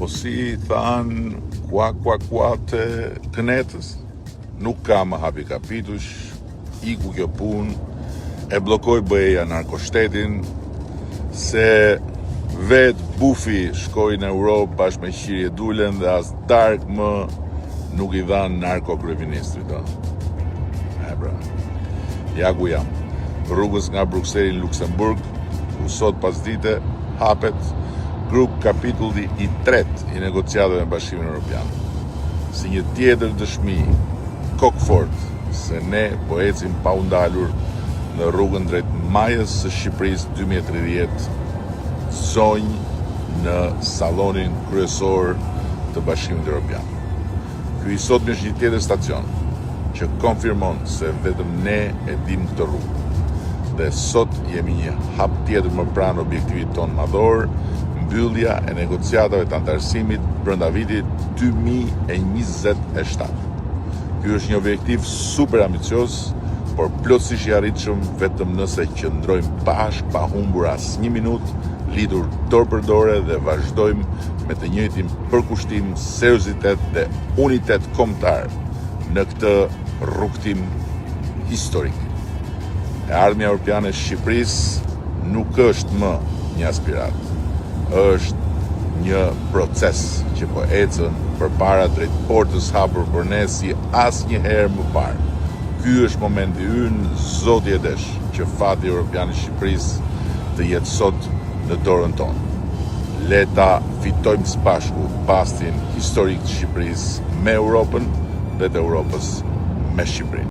Po si than kua të kënetës, nuk ka më hapi kapitush, iku kjo pun, e blokoj BE-ja narkoshtetin, se vetë bufi shkoj në Europë bashkë me Qirje Dulen dhe as dark më nuk i dhanë narko kryeministrit. Bra, ja ku jam, rrugës nga Bruxelles në Luksemburg, ku sot pas dite hapet grup kapitulli i 3 i negociatave me Bashkimin Evropian. Si një tjetër dëshmi kokfort se ne po ecim pa u ndalur në rrugën drejt majës së Shqipërisë 2030, zonjë në sallonin kryesor të Bashkimit Evropian. Ky i sotmi është një tjetër stacion që konfirmon se vetëm ne e dim këtë rrugë. Dhe sot jemi një hap tjetër më pranë objektivit ton madhor, mbyllja e negociatave të antarësimit brenda vitit 2027. Ky është një objektiv super ambicios, por plotësisht i arritshëm vetëm nëse qëndrojmë bashkë pa humbur as një minutë, lidhur dorë për dorë dhe vazhdojmë me të njëjtin përkushtim, seriozitet dhe unitet kombëtar në këtë rrugtim historik. E ardhmja europiane e Shqipërisë nuk është më një aspirat, është një proces që po ecën përpara drejt portës hapur për ne si asnjëherë më parë. Ky është momenti ynë, Zoti e desh, që fati europian i Shqipërisë të jetë sot në dorën tonë. Le ta fitojmë së bashku pastin historik të Shqipërisë me Europën dhe të Europës me Shqipërinë.